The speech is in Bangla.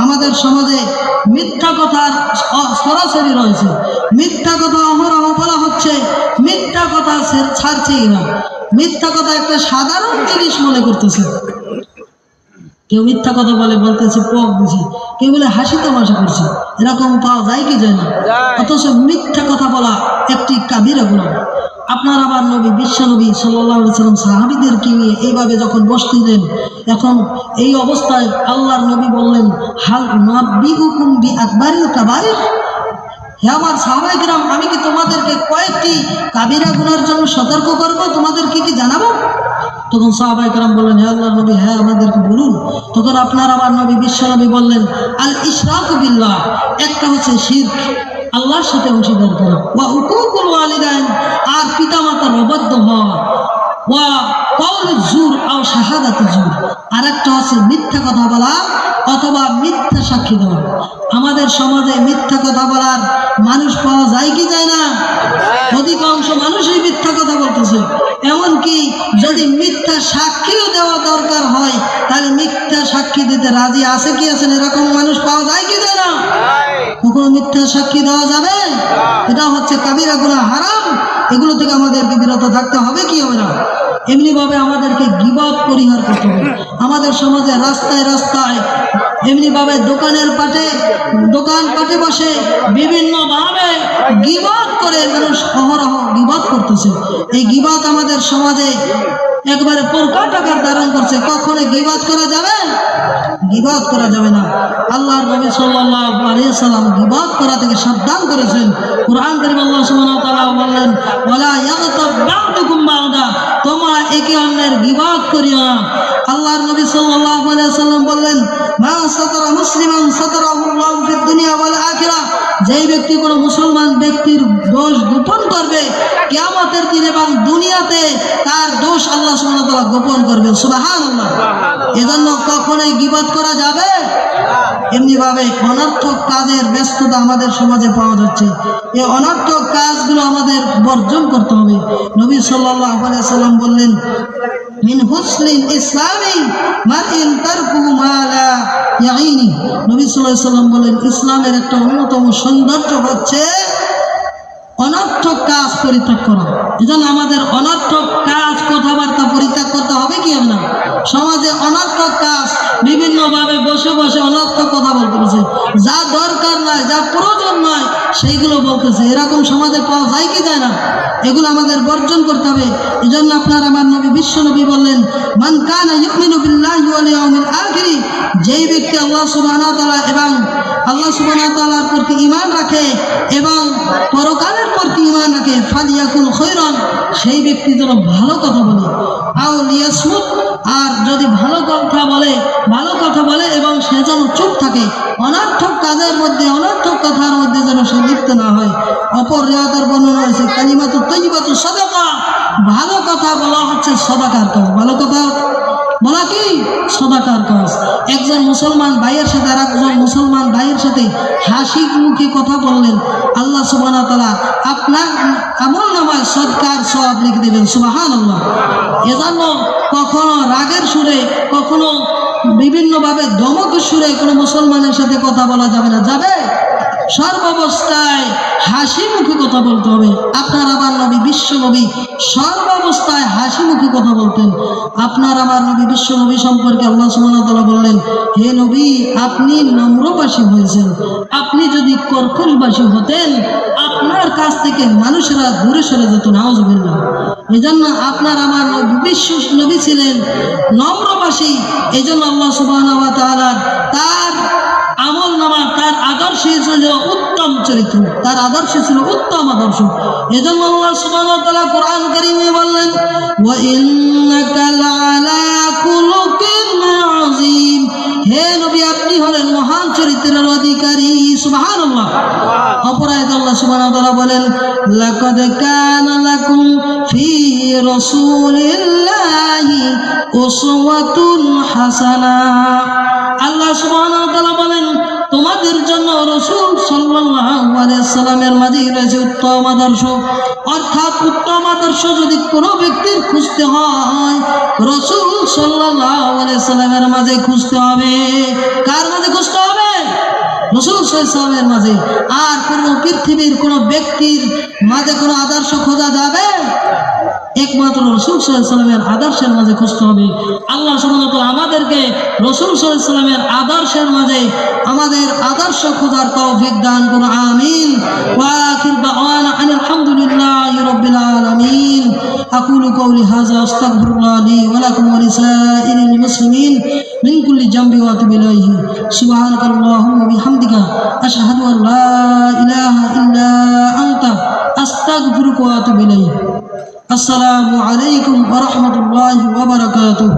আমাদের সমাজে মিথ্যা কথার সরাসরি রয়েছে, মিথ্যা কথা অহরহ বলা হচ্ছে, মিথ্যা কথা ছাড়ছেই না। মিথ্যা কথা একটা সাধারণ জিনিস মনে করতেছে। কেউ মিথ্যা কথা বলতেছে পক দিছে, কেউ বলে হাসি তামাশা করছে, এরকম পাওয়া যায় কি যায় না? অথচ মিথ্যা কথা বলা একটি কাবিরা গুনাহ। আপনার আবার নবী বিশ্বনবী সাল্লাল্লাহু আলাইহি ওয়াসাল্লাম সাহাবীদেরকে নিয়ে এইভাবে যখন বসতেন, এখন এই অবস্থায় আল্লাহর নবী বললেন, হাল নাবিউকুম বিআকবারিল কাবাইর, হে আমার সাহাবায়ে কিরাম, আমি কি তোমাদেরকে কয়েকটি কাবিরা গুনার জন্য সতর্ক করব, তোমাদেরকে কি জানাবো? তখন সাহাবায়ে কেরাম বললেন, হে আল্লাহর নবী, হ্যাঁ আমাদেরকে বলুন। তখন আপনার আমার নবী বিশ্বনবী বললেন, আল ইশরাকু বিল্লাহ, একটা হচ্ছে শিরক, আল্লাহর সাথে অংশীদার করা, ওয়া হুকুকুল ওয়ালিদাইন, আর পিতামাতার অবাধ্য হওয়া, ওয়া কাউলুজ জুর আও শাহাদাতুজ জুর, আর একটা হচ্ছে মিথ্যা কথা বলা অথবা মিথ্যা সাক্ষী দেওয়া। আমাদের সমাজে মিথ্যা কথা বলার মানুষ পাওয়া যায় কি যায় না? অধিকাংশ মানুষই মিথ্যা কথা বলতেছে। এমনকি যদি মিথ্যা সাক্ষীও দেওয়া দরকার হয়, তাহলে মিথ্যা সাক্ষী দিতে রাজি আছে কি আছেন? এরকম মানুষ পাওয়া যায় কি যায় না? কখনো মিথ্যা সাক্ষী দেওয়া যাবে? এটা হচ্ছে কাবিরা গুনাহ, হারাম। এগুলো থেকে আমাদেরকে বিরত থাকতে হবে, কি হবে না? এমনি ভাবে আমাদেরকে গীবত পরিহার করতে হবে। আমাদের সমাজে রাস্তায় রাস্তায় এমনি ভাবে দোকান পাটে বসে বিভিন্ন ভাবে গীবত করে মানুষ অহরহ গীবত করতেছে। এই গীবত আমাদের সমাজে একবারে প্রকট আকার ধারণ করছে। কখনো গীবত করা যাবে? গীবত করা যাবে না। আল্লাহর নবী সাল্লাল্লাহু আলাইহি ওয়াসাল্লাম গীবত করা থেকে সাবধান করেছেন। কুরআন কারীম আল্লাহ সুবহানাহু ওয়া তাআলা বললেন, ওয়ালা ইয়াগতাব বা'দুকুম বা'দা, তোমরা একে অন্যের গীবত করিও না। আল্লাহর নবী সাল্লাল্লাহু আলাইহি ওয়াসাল্লাম বললেন, মা সাতারা মুসলিমান সাতারাহুল্লাহু ফিদ দুনিয়া ওয়াল আখিরাহ, যেই ব্যক্তি কোনো মুসলমান ব্যক্তির দোষ গোপন করবে, কিয়ামতের দিন এবং দুনিয়াতে তার দোষ আল্লাহ সুবহানাহু ওয়া তাআলা গোপন করবেন। সুবহানাল্লাহ। এজন্য কখনোই গীবত করা যাবে? এমনি ভাবে অনর্থক কাজের ব্যস্ততা আমাদের সমাজে পাওয়া যাচ্ছে। এই অনর্থক কাজগুলো আমাদের বর্জন করতে হবে। নবী সাল্লাল্লাহু আলাইহি ওয়াসাল্লাম বললেন, মিন হুসনিল ইসলামি মাতিন তারকুহু মা লা ইয়াইনি। নবী সাল্লাল্লাহু আলাইহি ওয়াসাল্লাম বলেন, ইসলামের একটা অন্যতম সৌন্দর্য হচ্ছে অনর্থক কাজ পরিত্যাগ করা। এজন্য আমাদের অনর্থক কাজ কথাবার্তা পরিত্যাগ করতে হবে, কি হবে না? সমাজে অনর্থক কাজ বিভিন্ন ভাবে বসে বসে অনর্থক কথা বলতেছে, যা দরকার নয়, যা প্রয়োজন নয়, সেইগুলো বলতেছে। এরকম সমাজে পাওয়া যায় কি যায় না? এগুলো আমাদের বর্জন করতে হবে। এজন্য আপনার আমার নবী বিশ্বনবী বললেন, মান কানা ইউমিনু বিল্লাহি ওয়াল ইয়াউমিল আখির, যেই ব্যক্তি আল্লাহ সুবহানাহু ওয়া তাআলা এবং আল্লাহ সুবহানাহু ওয়া তাআলার প্রতি ঈমান রাখে এবং পরকালের প্রতি ঈমান রাখে, ফালিয়াকুল খায়রান, সেই ব্যক্তি যেন ভালো কথা বলে, আও লিয়াসমুত, আর যদি ভালো কথা বলে এবং সে যেন চুপ থাকে, অনর্থক কাজের মধ্যে অনর্থক কথার মধ্যে যেন সে লিপ্ত না হয়। অপর রিওয়ায়াতের বর্ণনা হয়েছে, কালিমাতু তাইয়্যিবাতু সাদাকা, ভালো কথা বলা হচ্ছে সাদাকার কাজ। ভালো কথা বলা কি? সাদাকার কাজ। একজন মুসলমান ভাইয়ের সাথে আর একজন মুসলমান ভাইয়ের সাথে হাসি মুখে কথা বললেন, আল্লাহ সুবহানাহু ওয়া তাআলা আপনার আমলনামায় সদকার সওয়াব লিখে দেবেন। সুবহানাল্লাহ। এজন্য কখনো রাগের সুরে, কখনো বিভিন্ন ভাবে ধমকের সুরে কোনো মুসলমানের সাথে কথা বলা যাবে না। যাবে? সর্বাবস্থায় হাসি মুখে কথা বলতে হবে। আপনার আমার নবী বিশ্বনবী সর্বাবস্থায় হাসি মুখে কথা বলতেন। আপনার আমার নবী বিশ্বনবী সম্পর্কে আল্লাহ সুবহানাহু ওয়া তাআলা বললেন, হে নবী, আপনি নম্রভাষী হয়েছেন। আপনি যদি কর্কশভাষী হতেন, আপনার কাছ থেকে মানুষেরা দূরে সরে যেত। নাউজুবিল্লাহ। এজন্য আপনার আমার নবী বিশ্ব নবী ছিলেন নম্রভাষী। এজন্য আল্লাহ সুবহানাহু ওয়া তাআলা তার আমলনামা, তার আদর্শ ছিল উত্তম চরিত্র, তার আদর্শ ছিল উত্তম আদর্শ। এজন্য আল্লাহ সুবহানাহু ওয়া তাআলা কোরআন কারীমে বললেন, ওয়া ইন্নাকা লাআলা খুলুকিন আযীম, হে নবী, আপনি হলেন মহান চরিত্রের অধিকারী। সুবহানাল্লাহ। অপর আয়াতে আল্লাহ সুবহানাহু ওয়া তাআলা বলেন, লাকাদ কানা লাকুম ফি রাসূলিল্লাহি উসওয়াতুন হাসানাহ। আল্লাহ সুবহানাহু ওয়া তাআলা বলেন, তোমাদের জন্য রাসূল সাল্লাল্লাহু আলাইহি সাল্লামের মাঝেই রয়েছে উত্তম আদর্শ। অর্থাৎ উত্তম আদর্শ যদি কোনো ব্যক্তির খুঁজতে হয়, রাসূল সাল্লাল্লাহু আলাইহি সাল্লামের মাঝে খুঁজতে হবে। কার মাঝে খুঁজতে হবে? রাসূল সাল্লাল্লাহু আলাইহি সাল্লামের মাঝে। আর কোনো পৃথিবীর কোনো ব্যক্তির মাঝে কোনো আদর্শ খোঁজা যাবে? একমাত্র রাসূল সাল্লাল্লাহু আলাইহি সাল্লামের আদর্শের মাঝে খুঁজতে হবে। আল্লাহ সুবহানাহু ওয়া তাআলা আমাদেরকে রাসূল সাল্লাল্লাহু আলাইহি সাল্লামের আদর্শের মাঝে আমাদের আদর্শ খোঁজার তৌফিক দান করুন, আমিন। ওয়া আখির দাওয়ানা আনিল হামদুলিল্লাহি রাব্বিল আলামিন। আকুলু কওলি হাযা আস্তাগফিরুল্লাহ লি ওয়া লাকুম ওয়া লিসাইরিল মুসলিমিন মিন কুল্লি জামবি ওয়া আতুবু ইলাইহি। সুবহানাকাল্লাহুম্মা বিহামদিকা আশহাদু আন লা ইলাহা ইল্লা আনতা আস্তাগফিরুকা ওয়া আতুবু ইলাইক। আসসালামু আলাইকুম ওয়া রাহমাতুল্লাহি ওয়া বারাকাতুহু।